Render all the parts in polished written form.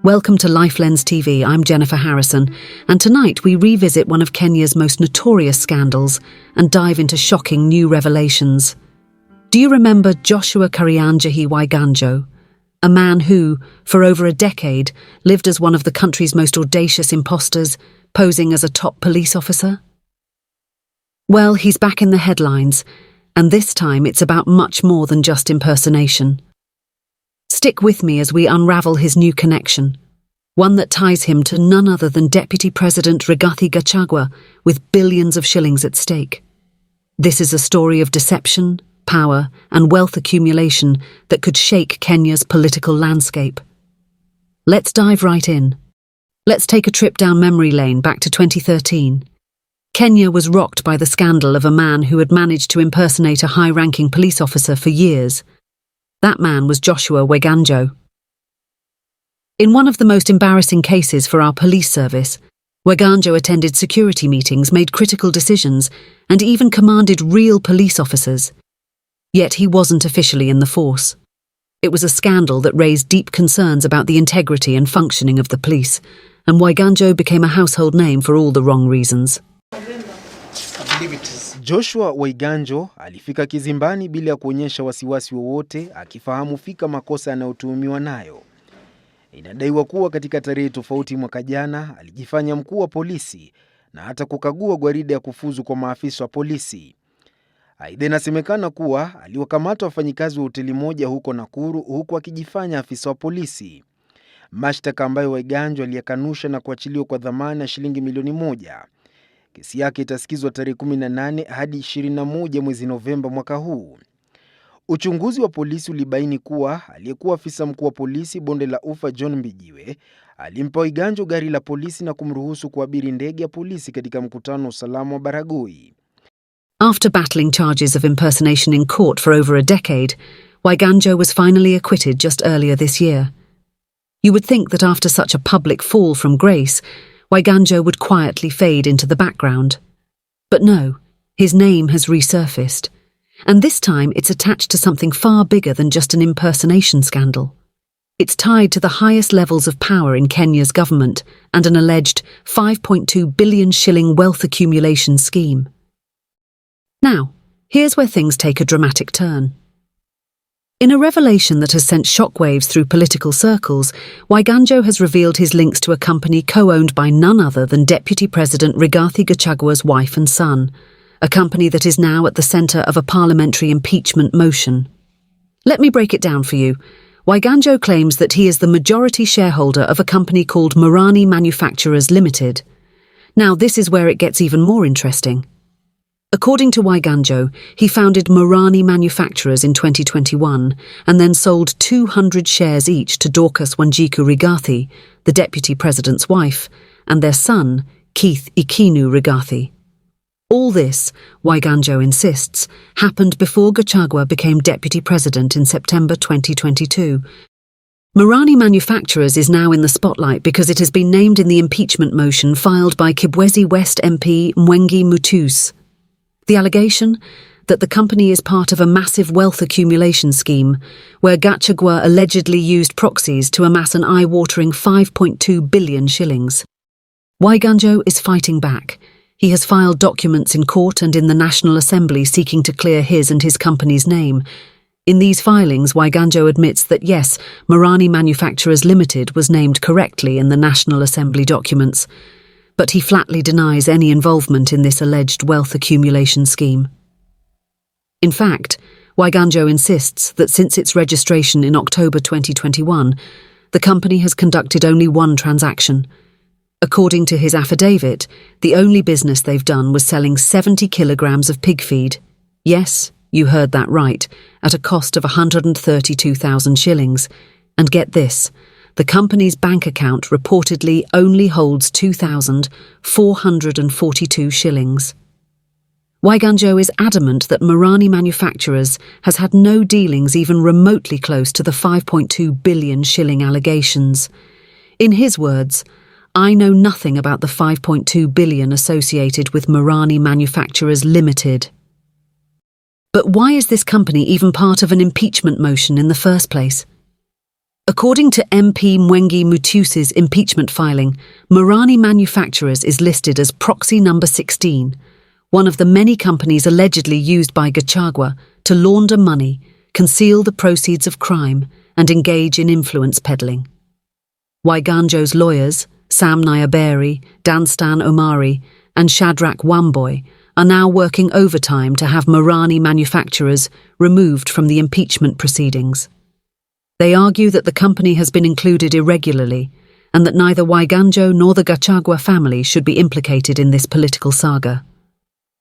Welcome to Lifelens TV, I'm Jennifer Harrison, and tonight we revisit one of Kenya's most notorious scandals and dive into shocking new revelations. Do you remember Joshua Waiganjo, a man who, for over a decade, lived as one of the country's most audacious imposters, posing as a top police officer? Well, he's back in the headlines, and this time it's about much more than just impersonation. Stick with me as we unravel his new connection, one that ties him to none other than Deputy President Rigathi Gachagua, with billions of shillings at stake. This is a story of deception, power, and wealth accumulation that could shake Kenya's political landscape. Let's dive right in. Let's take a trip down memory lane back to 2013. Kenya was rocked by the scandal of a man who had managed to impersonate a high-ranking police officer for years. That man was Joshua Waiganjo. In one of the most embarrassing cases for our police service, Waiganjo attended security meetings, made critical decisions, and even commanded real police officers. Yet he wasn't officially in the force. It was a scandal that raised deep concerns about the integrity and functioning of the police, and Waiganjo became a household name for all the wrong reasons. Joshua Waiganjo alifika kizimbani bila kuonyesha wasiwasi wowote, akifahamu fika makosa anayotuhumiwa nayo. Inadaiwa kuwa katika tarehe tofauti mwaka jana alijifanya mkuu wa polisi na hata kukagua gwaride ya kufuzu kwa maafisa wa polisi. Aidha, inasemekana kuwa aliwakamata wafanyikazi wa hoteli moja huko Nakuru huku akijifanya afisa wa polisi. Mashtaka ambayo Waiganjo aliyakanusha na kuachiliwa kwa dhamana ya shilingi milioni 1. Kesi yake itasikizwa tarehe 18 hadi 21 mwezi Novemba mwaka huu. Uchunguzi wa polisi ulibaini kuwa aliyekuwa afisa mkuu wa polisi Bonde la Ufa John Mbijiwe alimpa Waiganjo gari la polisi na kumruhusu kuabiri ndege ya polisi katika mkutano wa usalama wa Baragoi. After battling charges of impersonation in court for over a decade, Waiganjo was finally acquitted just earlier this year. You would think that after such a public fall from grace, Waiganjo would quietly fade into the background. But no, his name has resurfaced. And this time it's attached to something far bigger than just an impersonation scandal. It's tied to the highest levels of power in Kenya's government and an alleged 5.2 billion shilling wealth accumulation scheme. Now, here's where things take a dramatic turn. In a revelation that has sent shockwaves through political circles, Waiganjo has revealed his links to a company co-owned by none other than Deputy President Rigathi Gachagua's wife and son, a company that is now at the centre of a parliamentary impeachment motion. Let me break it down for you. Waiganjo claims that he is the majority shareholder of a company called Morani Manufacturers Limited. Now, this is where it gets even more interesting. According to Waiganjo, he founded Morani Manufacturers in 2021 and then sold 200 shares each to Dorcas Wanjiku Rigathi, the Deputy President's wife, and their son, Keith Ikinu Rigathi. All this, Waiganjo insists, happened before Gachagua became Deputy President in September 2022. Morani Manufacturers is now in the spotlight because it has been named in the impeachment motion filed by Kibwezi West MP Mwengi Mutus. The allegation? That the company is part of a massive wealth accumulation scheme, where Gachagua allegedly used proxies to amass an eye-watering 5.2 billion shillings. Waiganjo is fighting back. He has filed documents in court and in the National Assembly seeking to clear his and his company's name. In these filings, Waiganjo admits that yes, Morani Manufacturers Limited was named correctly in the National Assembly documents, but he flatly denies any involvement in this alleged wealth accumulation scheme. In fact, Waiganjo insists that since its registration in October 2021, the company has conducted only one transaction. According to his affidavit, the only business they've done was selling 70 kilograms of pig feed. Yes, you heard that right, at a cost of 132,000 shillings. And get this, the company's bank account reportedly only holds 2,442 shillings. Waiganjo is adamant that Morani Manufacturers has had no dealings even remotely close to the 5.2 billion shilling allegations. In his words, I know nothing about the 5.2 billion associated with Morani Manufacturers Limited. But why is this company even part of an impeachment motion in the first place? According to MP Mwengi Mutusi's impeachment filing, Morani Manufacturers is listed as proxy number 16, one of the many companies allegedly used by Gachagua to launder money, conceal the proceeds of crime, and engage in influence peddling. Waiganjo's lawyers, Sam Nyaberi, Danstan Omari, and Shadrach Wamboy, are now working overtime to have Morani Manufacturers removed from the impeachment proceedings. They argue that the company has been included irregularly and that neither Waiganjo nor the Gachagua family should be implicated in this political saga.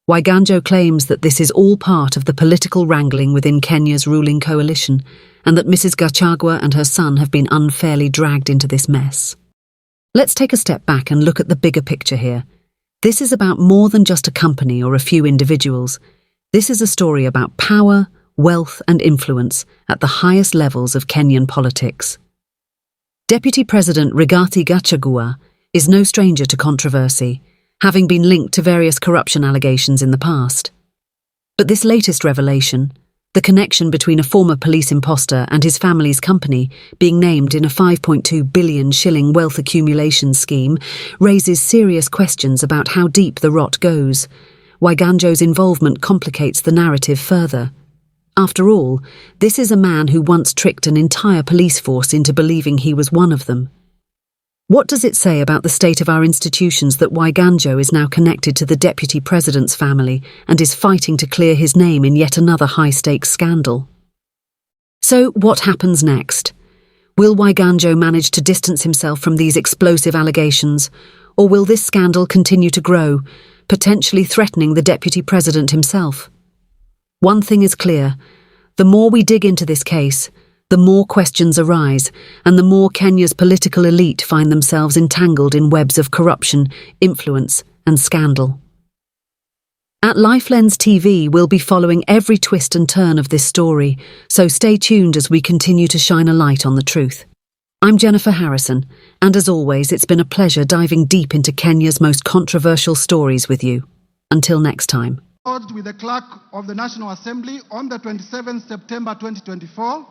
Waiganjo claims that this is all part of the political wrangling within Kenya's ruling coalition and that Mrs. Gachagua and her son have been unfairly dragged into this mess. Let's take a step back and look at the bigger picture here. This is about more than just a company or a few individuals. This is a story about power, wealth and influence at the highest levels of Kenyan politics. Deputy President Rigathi Gachagua is no stranger to controversy, having been linked to various corruption allegations in the past. But this latest revelation, the connection between a former police imposter and his family's company being named in a 5.2 billion shilling wealth accumulation scheme, raises serious questions about how deep the rot goes. Waiganjo's involvement complicates the narrative further. After all, this is a man who once tricked an entire police force into believing he was one of them. What does it say about the state of our institutions that Waiganjo is now connected to the Deputy President's family and is fighting to clear his name in yet another high-stakes scandal? So, what happens next? Will Waiganjo manage to distance himself from these explosive allegations, or will this scandal continue to grow, potentially threatening the Deputy President himself? One thing is clear: the more we dig into this case, the more questions arise, and the more Kenya's political elite find themselves entangled in webs of corruption, influence, and scandal. At Lifelens TV, we'll be following every twist and turn of this story, so stay tuned as we continue to shine a light on the truth. I'm Jennifer Harrison, and as always, it's been a pleasure diving deep into Kenya's most controversial stories with you. Until next time. With the Clerk of the National Assembly on the 27th September 2024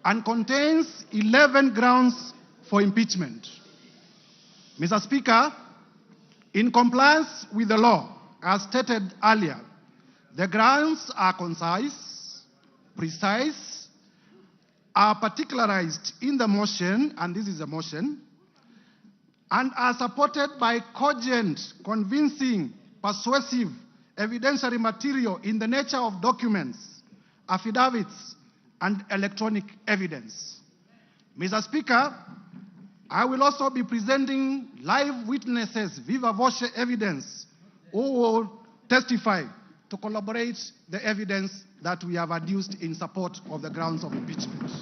and contains 11 grounds for impeachment. Mr. Speaker, in compliance with the law, as stated earlier, the grounds are concise, precise, are particularized in the motion, and this is a motion, and are supported by cogent, convincing, persuasive, evidentiary material in the nature of documents, affidavits, and electronic evidence. Mr. Speaker, I will also be presenting live witnesses, viva voce evidence, who will testify to corroborate the evidence that we have adduced in support of the grounds of impeachment.